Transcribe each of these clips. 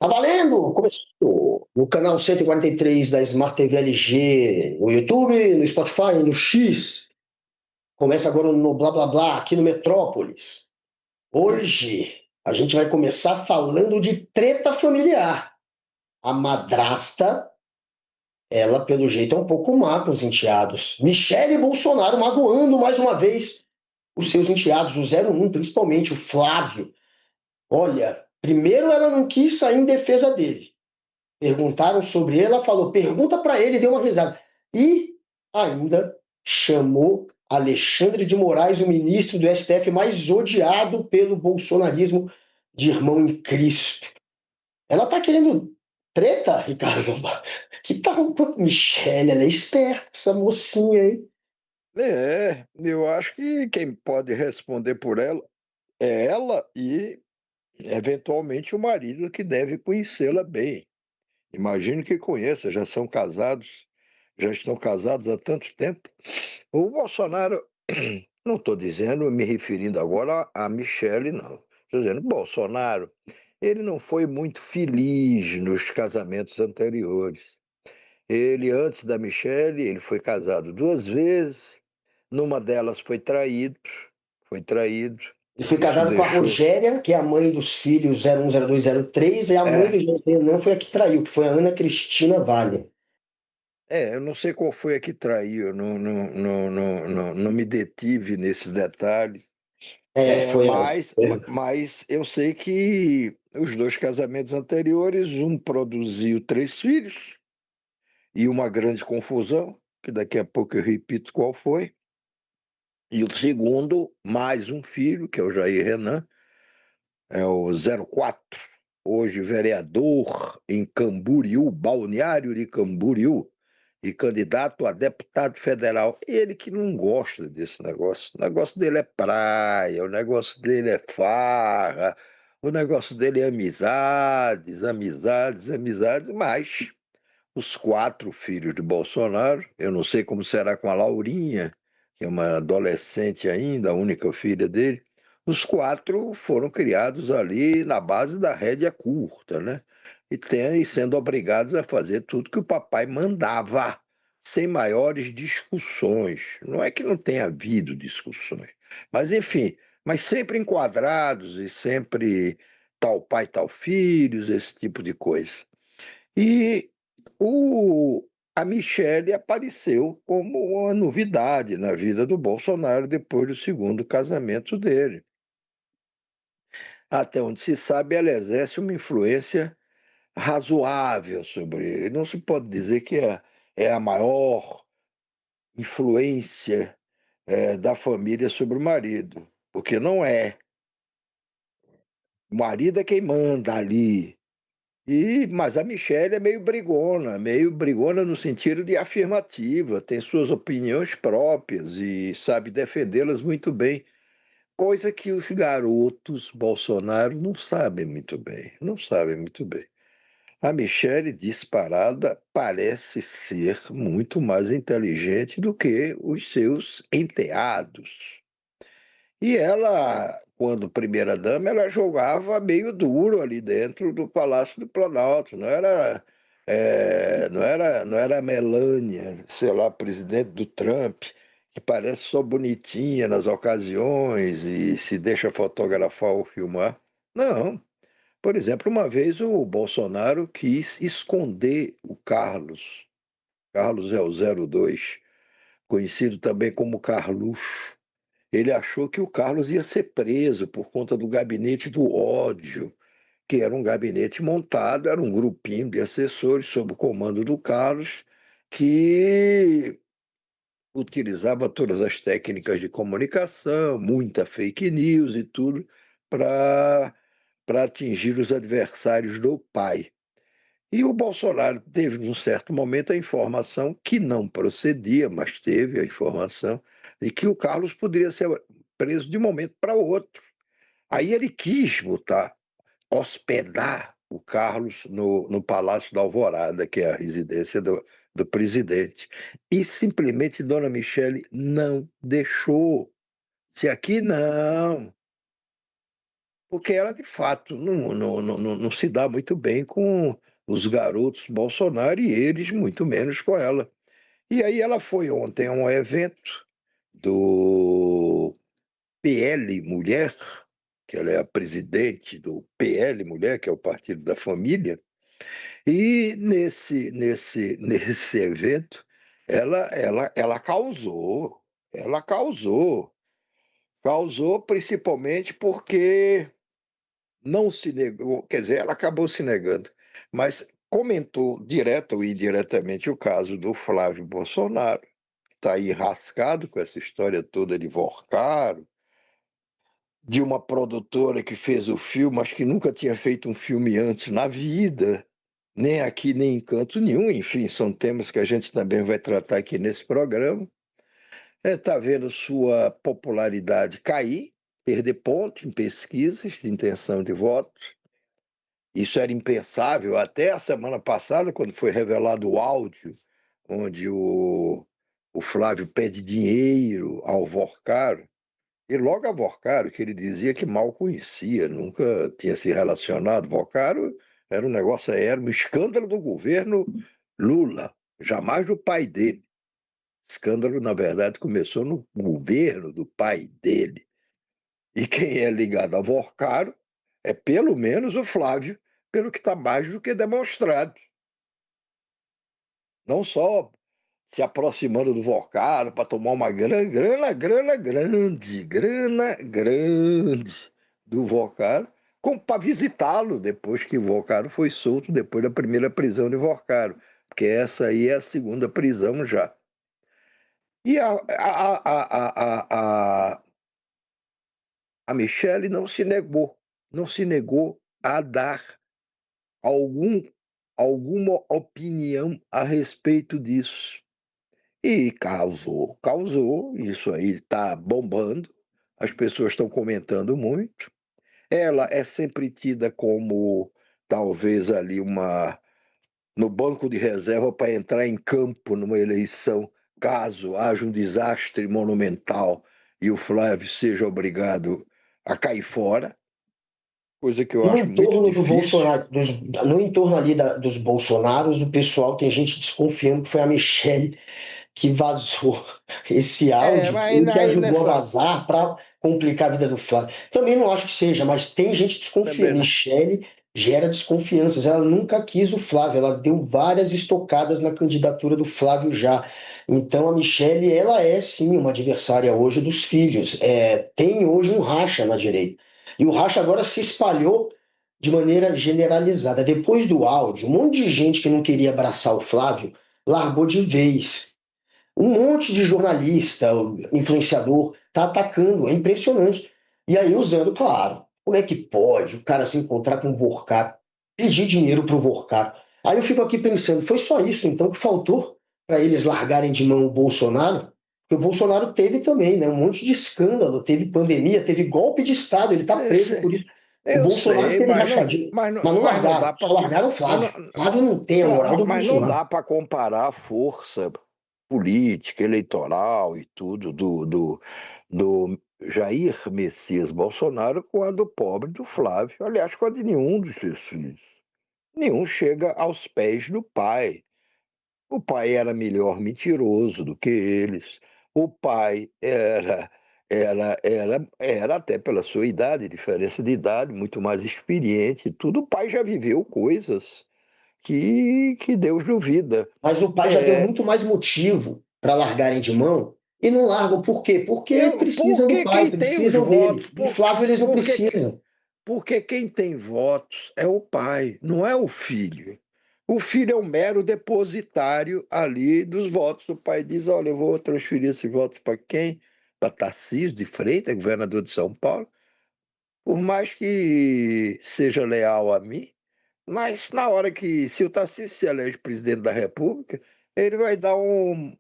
Tá valendo! Começou no canal 143 da Smart TV LG, no YouTube, no Spotify, no X. Começa agora no Blá Blá Blá, aqui no Metrópolis. Hoje a gente vai começar falando de treta familiar. A madrasta, ela pelo jeito é um pouco má com os enteados. Michele Bolsonaro magoando mais uma vez os seus enteados, o 01, principalmente o Flávio. Olha, primeiro ela não quis sair em defesa dele. Perguntaram sobre ele, ela falou, pergunta para ele, deu uma risada. E ainda chamou Alexandre de Moraes, o ministro do STF mais odiado pelo bolsonarismo, de irmão em Cristo. Ela tá querendo treta, Ricardo? Que tal com Michele? Ela é esperta, essa mocinha, hein? Eu acho que quem pode responder por ela é ela e, eventualmente, o marido que deve conhecê-la bem. Imagino que conheça, já estão casados há tanto tempo. O Bolsonaro, não estou dizendo, me referindo agora a Michele, não. Estou dizendo, Bolsonaro, ele não foi muito feliz nos casamentos anteriores. Ele, antes da Michele, ele foi casado 2 vezes, numa delas foi traído, Ele foi isso casado com a deixou Rogéria, que é a mãe dos filhos 01, 02, 03, e a mãe é, do Renan foi a que traiu, que foi a Ana Cristina Vale. eu não sei qual foi a que traiu, eu não me detive nesse detalhe, É, foi ela. mas eu sei que os 2 casamentos anteriores, um produziu 3 filhos, e uma grande confusão, que daqui a pouco eu repito qual foi, e o segundo, mais um filho, que é o Jair Renan, é o 04, hoje vereador em Camboriú, Balneário de Camboriú, e candidato a deputado federal. Ele que não gosta desse negócio. O negócio dele é praia, o negócio dele é farra, o negócio dele é amizades, amizades, amizades, mas os 4 filhos de Bolsonaro, eu não sei como será com a Laurinha, que é uma adolescente ainda, a única filha dele, os 4 foram criados ali na base da rédea curta, né? E sendo obrigados a fazer tudo que o papai mandava, sem maiores discussões. Não é que não tenha havido discussões, mas enfim, mas sempre enquadrados e sempre tal pai, tal filhos, esse tipo de coisa. E o, a Michelle apareceu como uma novidade na vida do Bolsonaro depois do segundo casamento dele. Até onde se sabe, ela exerce uma influência razoável sobre ele. Não se pode dizer que é a maior influência da família sobre o marido, porque não é. O marido é quem manda ali. Mas a Michelle é meio brigona no sentido de afirmativa, tem suas opiniões próprias e sabe defendê-las muito bem, coisa que os garotos Bolsonaro não sabem muito bem, não sabem muito bem. A Michelle, disparada, parece ser muito mais inteligente do que os seus enteados. E ela, quando primeira-dama, ela jogava meio duro ali dentro do Palácio do Planalto. Não era a Melania, sei lá, presidente do Trump, que parece só bonitinha nas ocasiões e se deixa fotografar ou filmar. Não. Por exemplo, uma vez o Bolsonaro quis esconder o Carlos. Carlos é o 02, conhecido também como Carluxo. Ele achou que o Carlos ia ser preso por conta do gabinete do ódio, que era um gabinete montado, era um grupinho de assessores sob o comando do Carlos, que utilizava todas as técnicas de comunicação, muita fake news e tudo, para atingir os adversários do pai. E o Bolsonaro teve, num certo momento, a informação que não procedia, mas teve a informação de que o Carlos poderia ser preso de um momento para outro. Aí ele quis hospedar o Carlos no Palácio da Alvorada, que é a residência do presidente. E simplesmente Dona Michele não deixou. Se aqui não. porque ela de fato não se dá muito bem com os garotos Bolsonaro e eles muito menos com ela. E aí ela foi ontem a um evento do PL Mulher, que ela é a presidente do PL Mulher, que é o Partido da Família, e nesse evento ela causou principalmente porque não se negou, quer dizer, ela acabou se negando, mas comentou direta ou indiretamente o caso do Flávio Bolsonaro, que está aí enrascado com essa história toda de Vorcaro, de uma produtora que fez o filme, mas que nunca tinha feito um filme antes na vida, nem aqui, nem em canto nenhum. Enfim, são temas que a gente também vai tratar aqui nesse programa. Está vendo sua popularidade cair, perder ponto em pesquisas de intenção de voto. Isso era impensável até a semana passada, quando foi revelado o áudio onde o Flávio pede dinheiro ao Vorcaro. E logo a Vorcaro, que ele dizia que mal conhecia, nunca tinha se relacionado. Vorcaro era um negócio, era um escândalo do governo Lula, jamais do pai dele. Escândalo, na verdade, começou no governo do pai dele. E quem é ligado a Vorcaro é pelo menos o Flávio, pelo que está mais do que demonstrado. Não só se aproximando do Vocaro para tomar uma grana grande do Vocaro, como para visitá-lo depois que o Vocaro foi solto, depois da primeira prisão de Vocaro, porque essa aí é a segunda prisão já. E a Michele não se negou a dar algum, alguma opinião a respeito disso. E causou, isso aí está bombando, as pessoas estão comentando muito. Ela é sempre tida como talvez ali no banco de reserva para entrar em campo numa eleição, caso haja um desastre monumental e o Flávio seja obrigado a cair fora, coisa que eu No acho muito entorno do difícil. Bolsonaro, no entorno ali dos Bolsonaros, o pessoal tem gente desconfiando que foi a Michelle que vazou esse É, áudio, mas ou que aí ajudou a nessa vazar para complicar a vida do Flávio. Também não acho que seja, mas tem gente desconfiando. também não. Michele gera desconfianças. Ela nunca quis o Flávio, ela deu várias estocadas na candidatura do Flávio já. Então a Michele, ela é sim uma adversária hoje dos filhos. Tem hoje um racha na direita. E o racha agora se espalhou de maneira generalizada. Depois do áudio, um monte de gente que não queria abraçar o Flávio largou de vez. Um monte de jornalista, influenciador, tá atacando, é impressionante. E aí usando, claro, como é que pode o cara se encontrar com o Vorcar, pedir dinheiro pro Vorcar? Aí eu fico aqui pensando, foi só isso então que faltou para eles largarem de mão o Bolsonaro? Porque o Bolsonaro teve também, né, um monte de escândalo, teve pandemia, teve golpe de Estado, ele tá Eu preso sei, por isso. O eu Bolsonaro sei, teve rachadinha, mas não mas não dá largaram, para só largaram o mas não, Flávio. Flávio não tem a moral do mas não Bolsonaro. dá para comparar a força política, eleitoral e tudo do Jair Messias Bolsonaro com a do pobre do Flávio. Aliás, com a de nenhum dos seus filhos. Nenhum chega aos pés do pai. O pai era melhor mentiroso do que eles. O pai era até pela sua idade, diferença de idade, muito mais experiente e tudo. O pai já viveu coisas que Deus duvida. Mas o pai já deu É, muito mais motivo para largarem de mão e não largam. Por quê? Porque precisam do porque pai, quem tem os precisam dele. votos, Do Flávio eles não porque, precisam. porque quem tem votos é o pai, não é o filho. O filho é um mero depositário ali dos votos. O pai diz: olha, eu vou transferir esses votos para quem? Para Tarcísio de Freitas, governador de São Paulo, por mais que seja leal a mim, mas na hora que, se o Tarcísio se elege presidente da República, ele vai dar um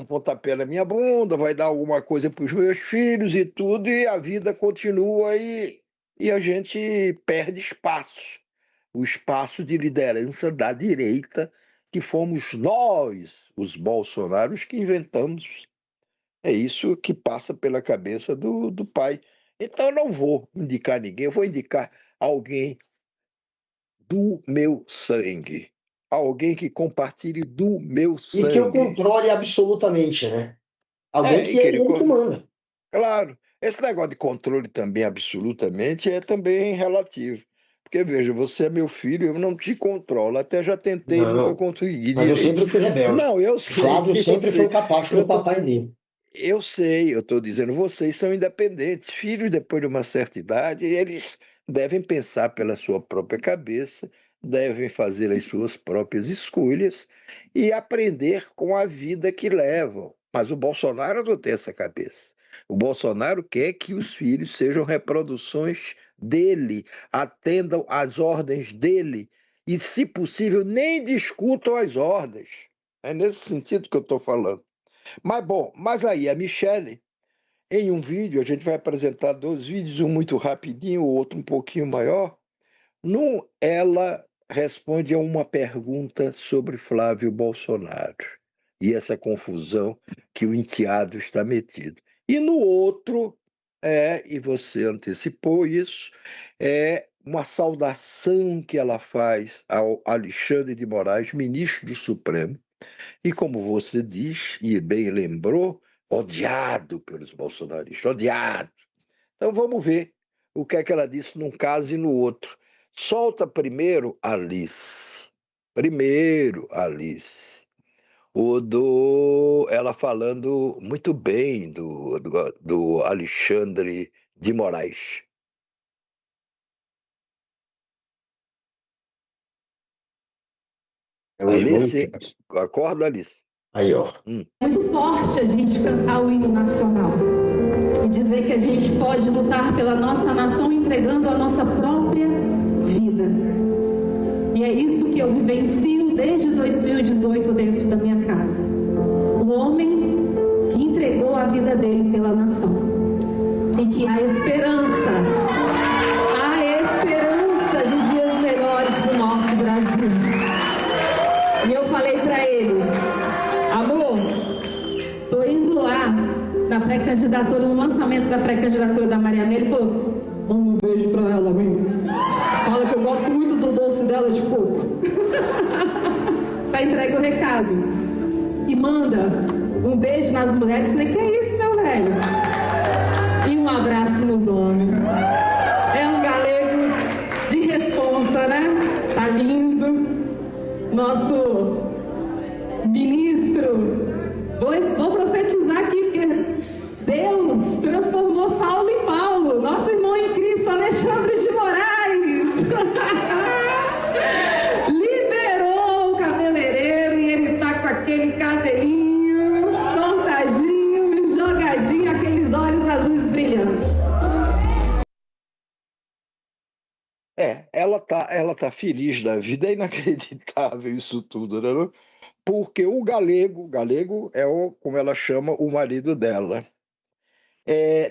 pontapé na minha bunda, vai dar alguma coisa para os meus filhos e tudo, e a vida continua e a gente perde espaço. O espaço de liderança da direita, que fomos nós, os bolsonaros, que inventamos. É isso que passa pela cabeça do pai. Então eu não vou indicar ninguém, eu vou indicar alguém do meu sangue. Alguém que compartilhe do meu E que eu sangue. controle absolutamente, né? Alguém É, e que que é ele. ele que manda. Claro, esse negócio de controle também absolutamente é também relativo. Porque, veja, você é meu filho, eu não te controlo. Até já tentei, nunca Não, consegui mas eu direito. sempre fui rebelde. Não, eu O sei, Flávio eu sempre foi sei. um capacho do Eu tô, papai dele. eu sei, eu estou dizendo, vocês são independentes. Filhos, depois de uma certa idade, eles devem pensar pela sua própria cabeça, devem fazer as suas próprias escolhas e aprender com a vida que levam. Mas o Bolsonaro não tem essa cabeça. O Bolsonaro quer que os filhos sejam reproduções dele, atendam às ordens dele e, se possível, nem discutam as ordens. É nesse sentido que eu estou falando. Mas bom, mas aí a Michele, em um vídeo, a gente vai apresentar dois vídeos, um muito rapidinho, o outro um pouquinho maior. Num, ela responde a uma pergunta sobre Flávio Bolsonaro e essa confusão que o enteado está metido. E no outro, e você antecipou isso, é uma saudação que ela faz ao Alexandre de Moraes, ministro do Supremo, e como você diz, e bem lembrou, odiado pelos bolsonaristas, odiado. Então vamos ver o que é que ela disse num caso e no outro. Solta primeiro Alice. Primeiro Alice. Ela falando muito bem do Alexandre de Moraes. É o irmão Alice, enteado. acorda, Alice. Aí, ó. É muito forte a gente cantar o hino nacional e dizer que a gente pode lutar pela nossa nação entregando a nossa própria vida. E é isso que eu vivencio desde 2018 dentro da minha casa. O homem que entregou a vida dele pela nação. E que há esperança de dias melhores para o nosso Brasil. E eu falei para ele: amor, tô indo lá na pré-candidatura, no lançamento da pré-candidatura da Maria Amélia. Ele falou: manda um beijo pra ela, amigo. Fala que eu gosto muito do doce dela de coco. Tá entregue o recado. E manda um beijo nas mulheres. Falei: que é isso, meu velho? E um abraço nos homens. É um galego de responsa, né? Tá lindo. Nosso ministro. Vou profetizar aqui, porque Deus transformou Saulo em Paulo. Nosso irmão em Cristo, Alexandre de Moraes. Liberou o cabeleireiro e ele tá com aquele cabelinho cortadinho, jogadinho, aqueles olhos azuis brilhantes. Ela tá feliz da vida, é inacreditável isso tudo, né? Porque o galego é como ela chama, o marido dela.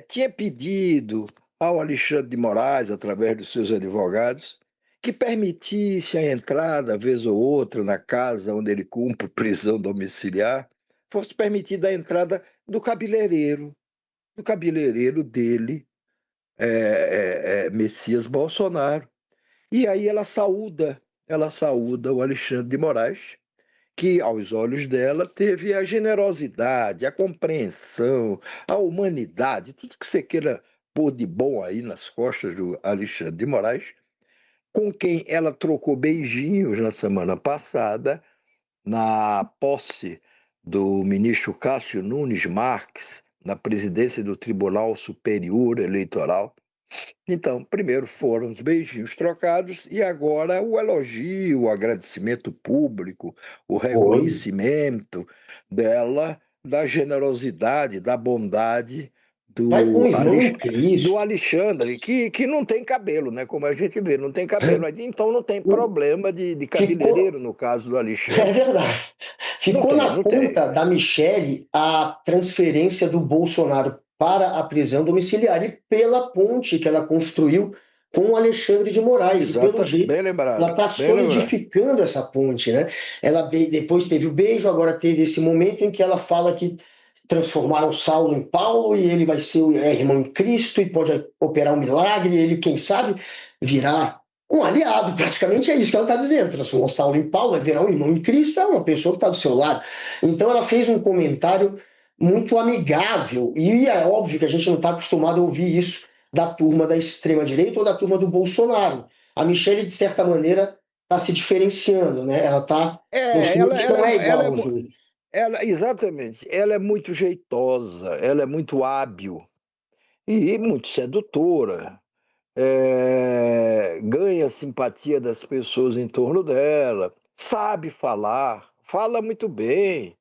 Tinha pedido ao Alexandre de Moraes, através dos seus advogados, que permitisse a entrada, vez ou outra, na casa onde ele cumpre prisão domiciliar, fosse permitida a entrada do cabeleireiro dele, Messias Bolsonaro. E aí ela saúda o Alexandre de Moraes, que, aos olhos dela, teve a generosidade, a compreensão, a humanidade, tudo que você queira pôr de bom aí nas costas do Alexandre de Moraes, com quem ela trocou beijinhos na semana passada, na posse do ministro Cássio Nunes Marques, na presidência do Tribunal Superior Eleitoral. Então, primeiro foram os beijinhos trocados e agora o elogio, o agradecimento público, o Foi. reconhecimento dela, da generosidade, da bondade Vai com o do, irmão em do Cristo. Alexandre, que não tem cabelo, né? Como a gente vê, não tem cabelo. Então não tem O- problema de Ficou. cabeleireiro no caso do É Alexandre. verdade. Não Ficou tem, na não tem. conta da Michele a transferência do Bolsonaro para a prisão domiciliar e pela ponte que ela construiu com o Alexandre de Moraes. E pelo Exata, jeito, bem ela lembrado, está bem lembrado. solidificando essa ponte, né? Ela depois teve o beijo, agora teve esse momento em que ela fala que transformaram Saulo em Paulo e ele vai ser irmão em Cristo e pode operar um milagre, e ele, quem sabe, virá um aliado. Praticamente é isso que ela está dizendo. Transformou Saulo em Paulo, vai virar um irmão em Cristo, é uma pessoa que está do seu lado. Então ela fez um comentário muito amigável, e é óbvio que a gente não está acostumado a ouvir isso da turma da extrema-direita ou da turma do Bolsonaro. A Michelle, de certa maneira, está se diferenciando, né? Ela está mostrando que não é igual aos outros. Exatamente, ela é muito jeitosa, ela é muito hábil e muito sedutora. Ganha a simpatia das pessoas em torno dela, sabe falar, fala muito bem,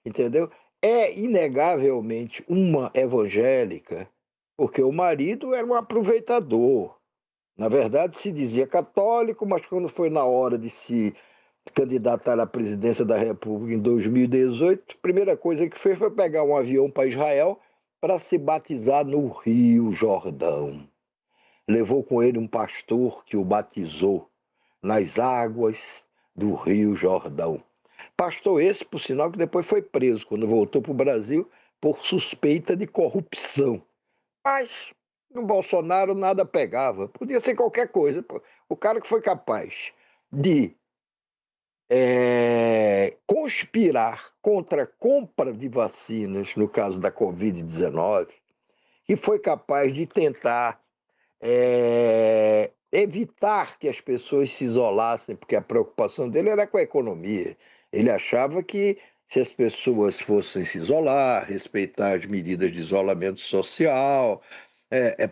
entendeu? É inegavelmente uma evangélica, porque o marido era um aproveitador. Na verdade, se dizia católico, mas quando foi na hora de se candidatar à presidência da República em 2018, a primeira coisa que fez foi pegar um avião para Israel para se batizar no Rio Jordão. Levou com ele um pastor que o batizou nas águas do Rio Jordão. Pastor esse, por sinal, que depois foi preso quando voltou para o Brasil por suspeita de corrupção. Mas no Bolsonaro nada pegava. Podia ser qualquer coisa. O cara que foi capaz de conspirar contra a compra de vacinas, no caso da Covid-19, e foi capaz de tentar evitar que as pessoas se isolassem, porque a preocupação dele era com a economia. Ele achava que se as pessoas fossem se isolar, respeitar as medidas de isolamento social,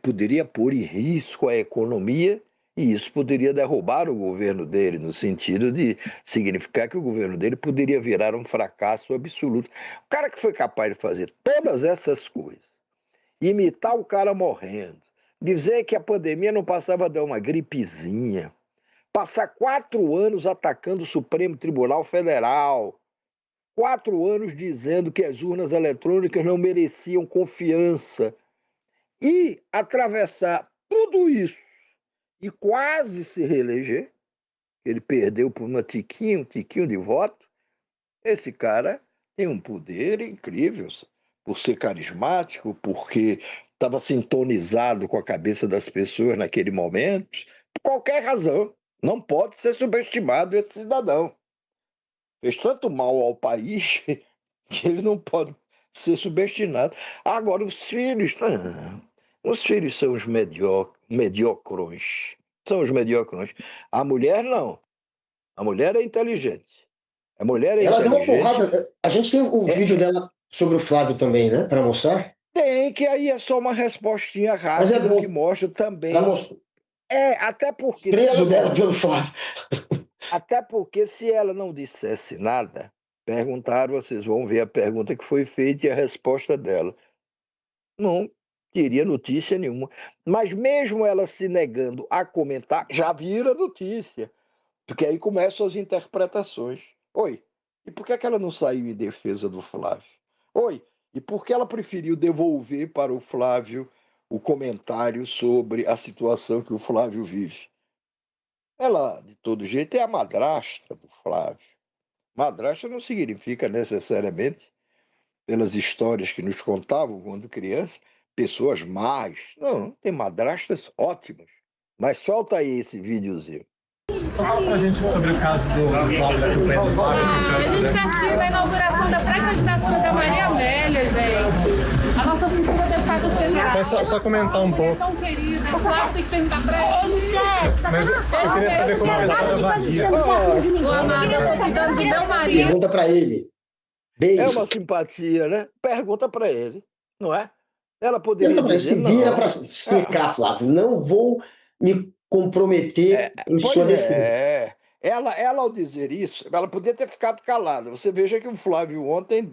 poderia pôr em risco a economia e isso poderia derrubar o governo dele, no sentido de significar que o governo dele poderia virar um fracasso absoluto. O cara que foi capaz de fazer todas essas coisas, imitar o cara morrendo, dizer que a pandemia não passava de uma gripezinha, passar 4 anos atacando o Supremo Tribunal Federal, 4 anos dizendo que as urnas eletrônicas não mereciam confiança, e atravessar tudo isso e quase se reeleger, ele perdeu por um tiquinho de voto, esse cara tem um poder incrível, por ser carismático, porque estava sintonizado com a cabeça das pessoas naquele momento, por qualquer razão. Não pode ser subestimado esse cidadão. Fez tanto mal ao país que ele não pode ser subestimado. Agora, os filhos são os mediocrões. São os mediocrões. A mulher, não. A mulher é inteligente. A mulher é Ela deu uma inteligente. porrada. A gente tem o vídeo dela sobre o Flávio também, né? Para mostrar. Tem, que aí é só uma respostinha Mas é rápida bom. que mostra também. Ela mostrou. Até porque Preso dela pelo Flávio. Até porque se ela não dissesse nada, perguntaram, vocês vão ver a pergunta que foi feita e a resposta dela. Não teria notícia nenhuma. Mas mesmo ela se negando a comentar, já vira notícia. Porque aí começam as interpretações. Oi, e por que ela não saiu em defesa do Flávio? Oi, e por que ela preferiu devolver para o Flávio o comentário sobre a situação que o Flávio vive? Ela, de todo jeito, é a madrasta do Flávio. Madrasta não significa necessariamente, pelas histórias que nos contavam quando criança, pessoas más. Não, tem madrastas ótimas. Mas solta aí esse videozinho. Só fala pra gente sobre o caso do Flávio, da campanha do Flávio. A gente está aqui na inauguração da pré-candidatura da Maria Amélia, gente. A nossa futura deputada federal. Mas só comentar um pouco. Tão querida, é claro, você tem que perguntar pra ela. Mas eu queria saber como a pessoa avalia. O amado, eu tô cuidando do meu marido. Pergunta para ele. Beijo. É uma simpatia, né? Pergunta para ele, não é? Ela poderia Pergunta para ele. dizer, Se vira não. para explicar, Flávio. Não vou me comprometer em sua defesa. Ela, ao dizer isso, ela podia ter ficado calada. Você veja que o Flávio ontem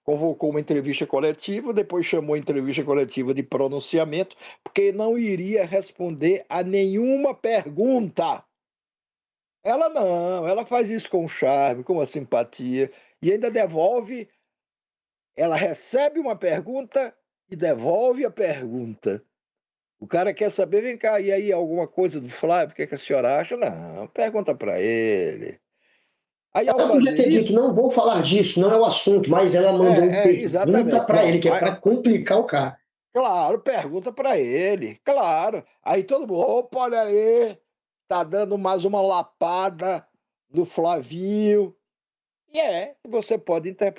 convocou uma entrevista coletiva, depois chamou a entrevista coletiva de pronunciamento, porque não iria responder a nenhuma pergunta. Ela não, ela faz isso com charme, com uma simpatia, e ainda devolve, ela recebe uma pergunta e devolve a pergunta. O cara quer saber, vem cá, e aí alguma coisa do Flávio, o que a senhora acha? Não, pergunta para ele. Aí ao Ela podia fazer ter dito, isso, não vou falar disso, não é o assunto, mas ela mandou uma pergunta exatamente. para ele, Pronto. que é para complicar o cara. Claro, pergunta para ele, claro. Aí todo mundo, opa, olha aí, tá dando mais uma lapada no Flavinho. Você pode interpretar